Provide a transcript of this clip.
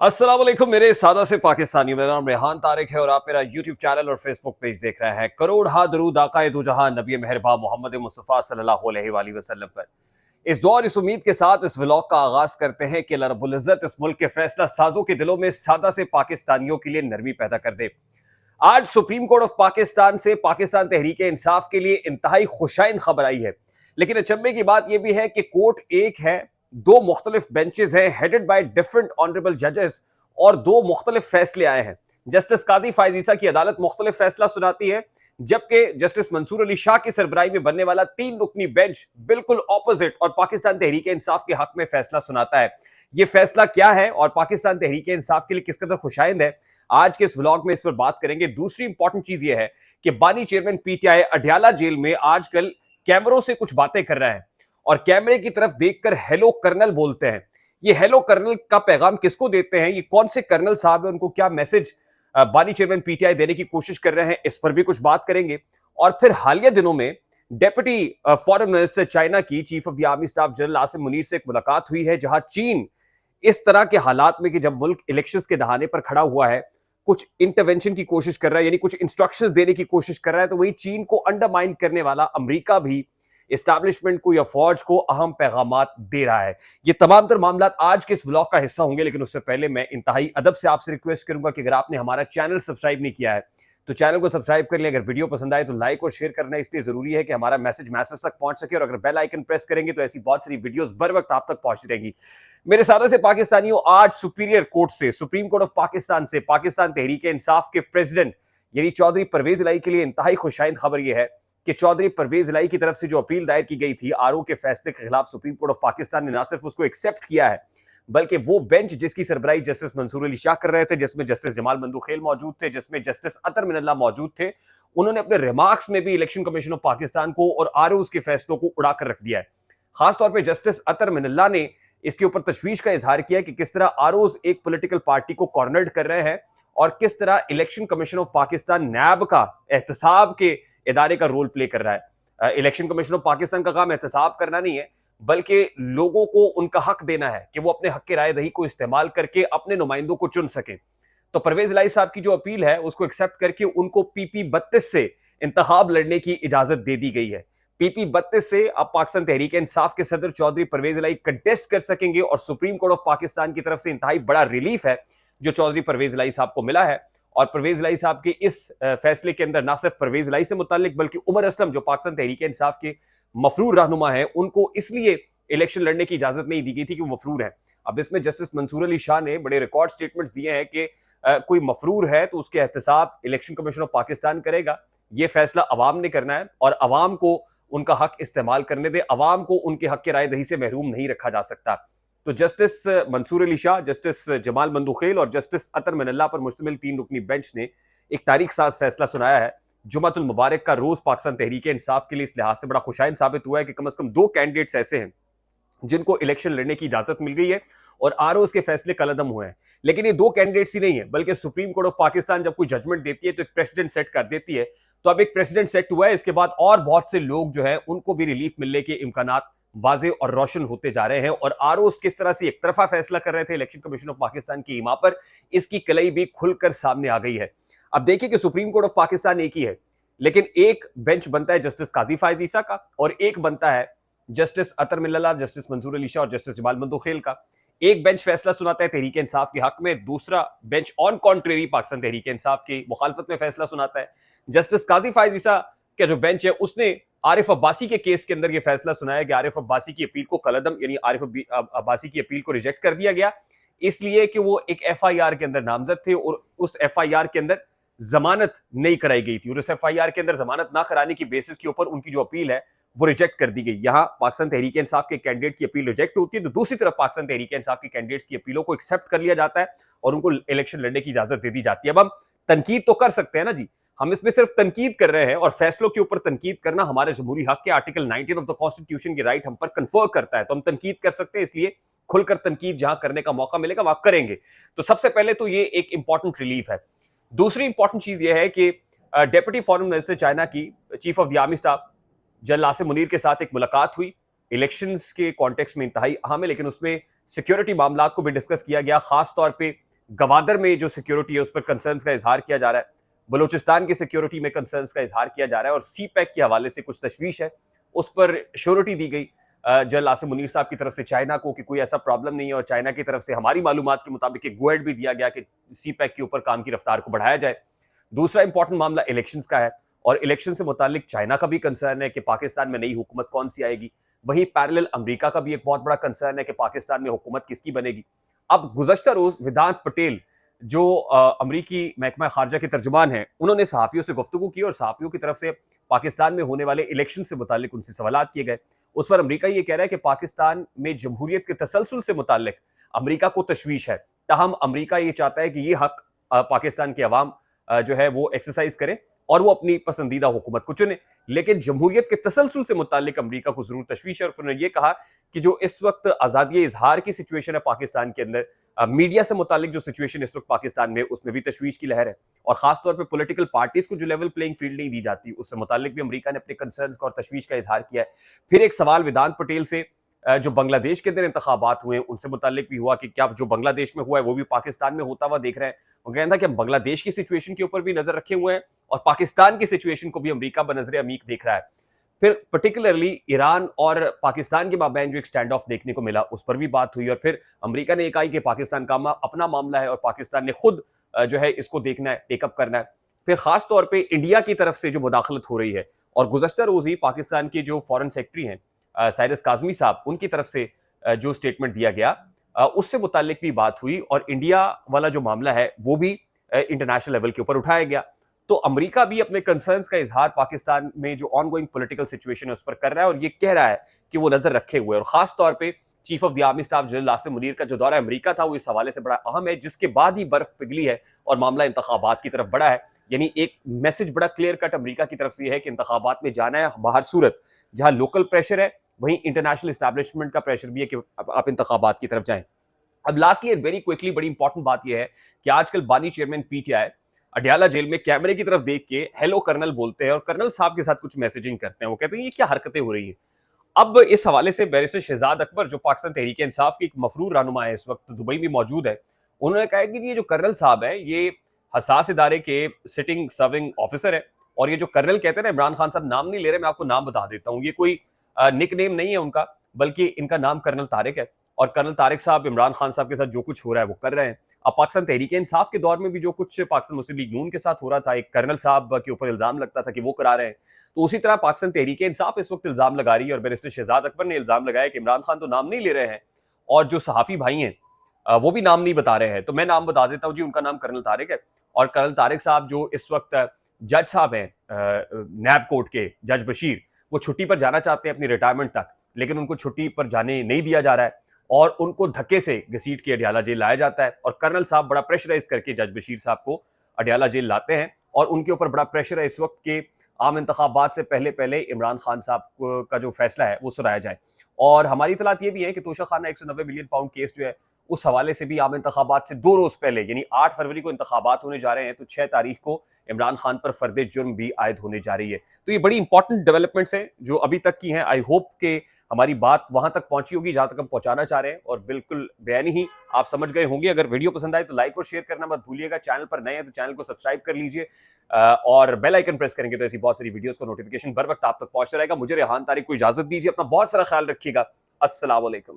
अस्सलाम वालेकुम मेरे सादा से पाकिस्तानी। मेरा नाम रेहान तारिक है और आप मेरा यूट्यूब चैनल और फेसबुक पेज देख रहे हैं। करोड़ हा दरूद आकाए दो जहां नबी मेहरबा मोहम्मद मुस्तफ़ा सल्लल्लाहु अलैहि वसल्लम पर। इस दुआ और इस उम्मीद के साथ इस व्लॉग का आगाज करते हैं कि अल्लाह रब्बुल इज्जत इस मुल्क के फैसला साजों के दिलों में सादा से पाकिस्तानियों के लिए नरमी पैदा कर दे। आज सुप्रीम कोर्ट ऑफ पाकिस्तान से पाकिस्तान तहरीक इंसाफ के लिए इंतहाई खुशाइन खबर आई है, लेकिन अचंभे की बात यह भी है कि कोर्ट एक है, दो मुख्तलिफ बेंचेस हैं हेडेड बाय डिफरेंट ऑनरेबल जजेस और दो मुख्तलिफ फैसले आए हैं। जस्टिस काजी फायज ईसा की अदालत मुख्तलिफ फैसला सुनाती है, जबकि जस्टिस मंसूर अली शाह की सरबराही में बनने वाला 3 रुकनी बेंच बिल्कुल ऑपोजिट और पाकिस्तान तहरीक इंसाफ के हक में फैसला सुनाता है। यह फैसला क्या है और पाकिस्तान तहरीक इंसाफ के लिए किस कदर खुशाइंद है, आज के इस व्लॉग में इस पर बात करेंगे। दूसरी इंपॉर्टेंट चीज यह है कि बानी चेयरमैन पीटीआई अडयाला जेल में आजकल कैमरों से कुछ बातें कर रहा है और कैमरे की तरफ देखकर हेलो कर्नल बोलते हैं। ये हेलो कर्नल का पैगाम किसको देते हैं, ये कौन से कर्नल साहब है, उनको क्या मैसेज बानी चेयरमैन पीटीआई देने की कोशिश कर रहे हैं, इस पर भी कुछ बात करेंगे। और फिर हालिया दिनों में डेप्यूटी फॉरेन मिनिस्टर चाइना की chief of the army staff general Asim Munir से एक मुलाकात हुई है, जहां चीन इस तरह के हालात में कि जब मुल्क इलेक्शंस के दहाने पर खड़ा हुआ है, कुछ इंटरवेंशन की कोशिश कर रहा है, यानी कुछ इंस्ट्रक्शंस देने की कोशिश कर रहा है, तो वही चीन को अंडरमाइन करने वाला अमेरिका भी एस्टैब्लिशमेंट को या फौज को अहम पैगामात दे रहा है। ये तमाम तर मामला आज के इस व्लॉग का हिस्सा होंगे, लेकिन उससे पहले मैं इंतहाई अदब से आपसे रिक्वेस्ट करूंगा कि अगर आपने हमारा चैनल सब्सक्राइब नहीं किया है तो चैनल को सब्सक्राइब कर लें। अगर वीडियो पसंद आए तो लाइक और शेयर करना इसलिए जरूरी है कि हमारा मैसेज तक पहुंच सके, और अगर बेल आइकन प्रेस करेंगे तो ऐसी बहुत सारी वीडियोस बर वक्त आप तक पहुंचती रहेंगी। मेरे सादा से पाकिस्तानियों, आज सुपीरियर कोर्ट से, सुप्रीम कोर्ट ऑफ पाकिस्तान से पाकिस्तान तहरीक इंसाफ के प्रेसिडेंट यानी चौधरी परवेज इलाही के लिए इंतहाई खुशाइंद खबर यह है कि चौधरी परवेज इलाही की तरफ से जो अपील दायर की गई थी आरओ के फैसले के खिलाफ, सुप्रीम कोर्ट ऑफ पाकिस्तान ने न सिर्फ उसको एक्सेप्ट किया है, बल्कि वो बेंच जिसकी सरबराही जस्टिस मंसूर अली शाह कर रहे थे, जिसमें जस्टिस जमाल मंदूखेल मौजूद थे, जिसमें जस्टिस अतर मिनल्ला मौजूद थे, उन्होंने अपने रिमार्क्स में भी इलेक्शन कमीशन ऑफ पाकिस्तान को और आरओ के फैसलों को उड़ाकर रख दिया है। खासतौर पर जस्टिस अतर मिनल्ला ने इसके ऊपर तशवीश का इजहार किया कि किस तरह आरओज एक पॉलिटिकल पार्टी को कॉर्नर्ड कर रहे हैं और किस तरह इलेक्शन कमीशन ऑफ पाकिस्तान नैब का एहतसाब के इदारे का रोल प्ले कर रहा है। इलेक्शन कमीशन ऑफ पाकिस्तान का काम एहतसाब करना नहीं है, बल्कि लोगों को उनका हक देना है कि वो अपने हक की राय दही को इस्तेमाल करके अपने नुमाइंदों को चुन सकें। तो परवेज इलाही साहब की जो अपील है उसको एक्सेप्ट करके उनको पीपी 32 से इंतखाब लड़ने की इजाजत दे दी गई है। पीपी 32 से अब पाकिस्तान तहरीक इंसाफ के सदर चौधरी परवेज इलाही कंटेस्ट कर सकेंगे और सुप्रीम कोर्ट ऑफ पाकिस्तान की तरफ से इंतहाई बड़ा रिलीफ है जो चौधरी परवेज इलाही साहब को मिला है। और परवेज इलाही साहब के इस फैसले के अंदर ना सिर्फ परवेज इलाही से मुतालिक बल्कि उमर असलम जो पाकिस्तान तहरीक इंसाफ के मफरूर रहनुमा है, उनको इसलिए इलेक्शन लड़ने की इजाजत नहीं दी गई थी कि वो मफरूर है। अब इसमें जस्टिस मंसूर अली शाह ने बड़े रिकॉर्ड स्टेटमेंट्स दिए हैं कि कोई मफरूर है तो उसके एहतसाब इलेक्शन कमीशन ऑफ पाकिस्तान करेगा। ये फैसला अवाम ने करना है और अवाम को उनका हक इस्तेमाल करने दे, अवाम को उनके हक के राय दही से महरूम नहीं रखा जा सकता। तो जस्टिस मंसूर अली शाह, जस्टिस जमाल मंदूखेल और जस्टिस अतर मिनल्ला पर मुश्तमिल 3 रुकनी बेंच ने एक तारीख साज फैसला सुनाया है। जुमातुल मुबारक का रोज पाकिस्तान तहरीक इंसाफ के लिए इस लिहाज से बड़ा खुशाइन साबित हुआ है कि कम से कम 2 कैंडिडेट्स ऐसे हैं जिनको इलेक्शन लड़ने की इजाजत मिल गई है और आरओ के फैसले कलअदम हुए हैं। लेकिन ये 2 कैंडिडेट्स ही नहीं है, बल्कि सुप्रीम कोर्ट ऑफ पाकिस्तान जब कोई जजमेंट देती है तो एक प्रेसिडेंट सेट कर देती है। तो अब एक प्रेसिडेंट सेट हुआ है, इसके बाद और बहुत से लोग जो है उनको भी रिलीफ मिलने के इम्कानात वाजे और रोशन होते जा रहे हैं। और आरओ किस तरह से एक तरफा फैसला कर रहे थे इलेक्शन कमीशन ऑफ पाकिस्तान की ईमा पर, इसकी कलई भी खुलकर सामने आ गई है। अब देखिए कि सुप्रीम कोर्ट ऑफ पाकिस्तान एक ही है, लेकिन एक बेंच बनता है जस्टिस काजी फायज ईसा का और एक बनता है जस्टिस अतर मिल्ला, जस्टिस मंसूर अली शाह और जस्टिस जमाल मंदूखेल का। एक बेंच फैसला सुनाता है तहरीक इंसाफ के हक में, दूसरा bench on contrary Pakistan Tehreek Insaf की मुखालफत में फैसला सुनाता है। जस्टिस काजी फायज ईसा का जो बेंच है उसने आरिफ अब्बासी के केस के अंदर यह फैसला सुनाया कि आरिफ अब्बासी की अपील को कलअदम यानी आरिफ अब्बासी की अपील को रिजेक्ट कर दिया गया, इसलिए कि वो एक एफआईआर के अंदर नामजद थे और उस एफआईआर के अंदर जमानत नहीं कराई गई थी और उस एफआईआर के अंदर जमानत ना कराने की बेसिस के ऊपर उनकी जो अपील है वो रिजेक्ट कर दी गई। यहां पाकिस्तान तहरीक इंसाफ के कैंडिडेट की अपील रिजेक्ट होती है, तो दूसरी तरफ पाकिस्तान तहरीक इंसाफ के कैंडिडेट्स की अपीलों को एक्सेप्ट कर लिया जाता है और उनको इलेक्शन लड़ने की इजाजत दे दी जाती है। अब हम तनकीद तो कर सकते हैं ना जी, हम इसमें सिर्फ तनकीद कर रहे हैं और फैसलों के ऊपर तनकीद करना हमारे जमहूरी हक के आर्टिकल 19 ऑफ द कॉन्स्टिट्यूशन की राइट हम पर कन्फर करता है, तो हम तनकीद कर सकते हैं, इसलिए खुलकर तनकीद जहां करने का मौका मिलेगा वहां करेंगे। तो सबसे पहले तो ये एक इंपॉर्टेंट रिलीफ है। दूसरी इंपॉर्टेंट चीज यह है कि डेप्यूटी फॉरेन मिनिस्टर चाइना की chief of the army staff general Asim Munir के साथ एक मुलाकात हुई। इलेक्शंस के कॉन्टेक्स्ट में इंतहाई अहम है, लेकिन उसमें सिक्योरिटी मामलात को भी डिस्कस किया गया, खास तौर पे गवादर में जो सिक्योरिटी है उस पर कंसर्न्स का इजहार किया जा रहा है, बलूचिस्तान की सिक्योरिटी में कंसर्न्स का इजहार किया जा रहा है और सी पैक के हवाले से कुछ तशवीश है, उस पर श्योरिटी दी गई जनरल आसिम मुनीर साहब की तरफ से चाइना को कि कोई ऐसा प्रॉब्लम नहीं है, और चाइना की तरफ से हमारी मालूमात के मुताबिक एक गो अहेड भी दिया गया कि सी पैक के ऊपर काम की रफ्तार को बढ़ाया जाए। दूसरा इंपॉर्टेंट मामला इलेक्शंस का है, और इलेक्शन से मुतालिक चाइना का भी कंसर्न है कि पाकिस्तान में नई हुकूमत कौन सी आएगी। वहीं पैरेलल अमेरिका का भी एक बहुत बड़ा कंसर्न है कि पाकिस्तान में हुकूमत किसकी बनेगी। अब गुज़श्ता रोज वेदांत पटेल जो अमरीकी महकमा खारजा के तर्जुमान हैं, उन्होंने सहाफ़ियों से गुफ्तगू की और सहाफ़ियों की तरफ से पाकिस्तान में होने वाले इलेक्शन से मुतालिक उनसे सवालात किए गए। उस पर अमरीका ये कह रहा है कि पाकिस्तान में जमहूरियत के तसलसल से मुतालिक अमरीका को तशवीश है। ताहम अमरीका ये चाहता है कि ये हक पाकिस्तान के अवाम जो है वो एक्सरसाइज करें और वो अपनी पसंदीदा हुकूमत को चुने। लेकिन जमहूरियत के तसलसल से मुतालिक अमरीका को जरूर तशवीश है, और उन्होंने ये कहा कि जो इस वक्त आज़ादी इजहार की सिचुएशन है पाकिस्तान के अंदर, मीडिया से मुतालिक जो सिचुएशन इस वक्त पाकिस्तान में, उसमें भी तशवीश की लहर है। और खासतौर पर पॉलिटिकल पार्टीज को जो लेवल प्लेइंग फील्ड नहीं दी जाती, उससे मुतालिक भी अमरीका ने अपने कंसर्न्स का और तशवीश का इजहार किया है। फिर एक सवाल वेदांत पटेल से जो बांग्लादेश के अंदर इंतखाबात हुए उनसे मुतालिक भी हुआ कि क्या जो बांग्लादेश में हुआ है वो भी पाकिस्तान में होता हुआ देख रहे हैं। वो कहना था कि बांग्लादेश की सिचुएशन के ऊपर भी नजर रखे हुए हैं और पाकिस्तान की सिचुएशन को भी अमरीका बनज़र अमीक देख रहा है। फिर पर्टिकुलरली ईरान और पाकिस्तान के माबैन जो एक स्टैंड ऑफ देखने को मिला, उस पर भी बात हुई, और फिर अमेरिका ने कहा कि पाकिस्तान का अपना मामला है और पाकिस्तान ने खुद जो है इसको देखना है, टेकअप करना है। फिर खास तौर पे इंडिया की तरफ से जो मुदाखलत हो रही है, और गुज़श्ता रोज ही पाकिस्तान के जो फॉरेन सेक्रेटरी हैं साइरस काज़मी साहब, उनकी तरफ से जो स्टेटमेंट दिया गया उससे मुतालिक भी बात हुई, और इंडिया वाला जो मामला है वो भी इंटरनेशनल लेवल के ऊपर उठाया गया। तो अमेरिका भी अपने कंसर्न्स का इजहार पाकिस्तान में जो ऑनगोइंग पॉलिटिकल सिचुएशन है उस पर कर रहा है, और ये कह रहा है कि वो नजर रखे हुए, और खास तौर पे chief of the army staff general Asim Munir का जो दौरा अमेरिका था वो इस हवाले से बड़ा अहम है, जिसके बाद ही बर्फ पिघली है और मामला इंतखाबात की तरफ बढ़ा है। यानी एक मैसेज बड़ा क्लियर कट अमेरिका की तरफ से है कि इंतखाबात में जाना है, बाहर सूरत जहां लोकल प्रेशर है वहीं इंटरनेशनल एस्टैब्लिशमेंट का प्रेशर भी है कि आप इंतखाबात की तरफ जाएं। अब लास्टली वेरी क्विकली बड़ी इंपॉर्टेंट बात यह है कि आजकल बानी चेयरमैन पीटीआई अडयाला जेल में कैमरे की तरफ देख के हेलो कर्नल बोलते हैं और कर्नल साहब के साथ कुछ मैसेजिंग करते हैं। वो कहते हैं ये क्या हरकतें हो रही हैं। अब इस हवाले से बैरिस्टर शहजाद अकबर जो पाकिस्तान तहरीक इंसाफ की एक मफरूर रहनुमा है, इस वक्त दुबई में मौजूद है, उन्होंने कहा कि ये जो कर्नल साहब है ये हसास इदारे के सिटिंग सर्विंग ऑफिसर है, और ये जो कर्नल कहते हैं ना, इमरान खान साहब नाम नहीं ले रहे, मैं आपको नाम बता देता हूँ, ये कोई निक नेम नहीं है उनका, बल्कि इनका नाम कर्नल तारिक है। और कर्नल तारिक साहब इमरान खान साहब के साथ जो कुछ हो रहा है वो कर रहे हैं। अब पाकिस्तान तहरीक इंसाफ के दौर में भी जो कुछ पाकिस्तान मुस्लिम लीग नून के साथ हो रहा था, एक कर्नल साहब के ऊपर इल्जाम लगता था कि वो करा रहे हैं, तो उसी तरह पाकिस्तान तहरीक इंसाफ इस वक्त इल्जाम लगा रही है, और बैरिस्टर शहजाद अकबर ने इल्जाम लगाया कि इमरान खान तो नाम नहीं ले रहे हैं और जो सहाफी भाई हैं वो भी नाम नहीं बता रहे हैं। तो मैं नाम बता देता हूँ जी, उनका नाम कर्नल तारिक है, और कर्नल तारिक साहब जो इस वक्त जज साहब हैं नैब कोर्ट के, जज बशीर, वो छुट्टी पर जाना चाहते हैं अपनी रिटायरमेंट तक, लेकिन उनको छुट्टी पर जाने नहीं दिया जा रहा है और उनको धक्के से घसीट के अडयाला जेल लाया जाता है, और कर्नल साहब बड़ा प्रेशराइज करके जज बशीर साहब को अडयाला जेल लाते हैं, और उनके ऊपर बड़ा प्रेशर है इस वक्त के आम इंतखाबात से पहले पहले इमरान खान साहब का जो फैसला है वो सुनाया जाए। और हमारी इतलात ये भी है कि तोशा खाना 190 मिलियन पाउंड केस जो है उस हवाले से भी आम इंतखाबात से 2 रोज पहले यानी 8 फरवरी को इंतखाबात होने जा रहे हैं, तो 6 तारीख को इमरान खान पर फर्द जुर्म भी आयद होने जा रही है। तो ये बड़ी इंपॉर्टेंट डेवलपमेंट्स हैं जो अभी तक की हैं। आई होप के हमारी बात वहां तक पहुंची होगी जहां तक हम पहुंचाना चाह रहे हैं, और बिल्कुल बयानी ही आप समझ गए होंगे। अगर वीडियो पसंद आए तो लाइक और शेयर करना मत भूलिएगा। चैनल पर नए हैं तो चैनल को सब्सक्राइब कर लीजिए, और बेल आइकन प्रेस करेंगे तो ऐसी बहुत सारी वीडियोस का नोटिफिकेशन बर वक्त आप तक पहुंचता रहेगा। मुझे रेहान तारिक को इजाजत दीजिए, अपना बहुत सारा ख्याल रखिएगा। अस्सलाम वालेकुम।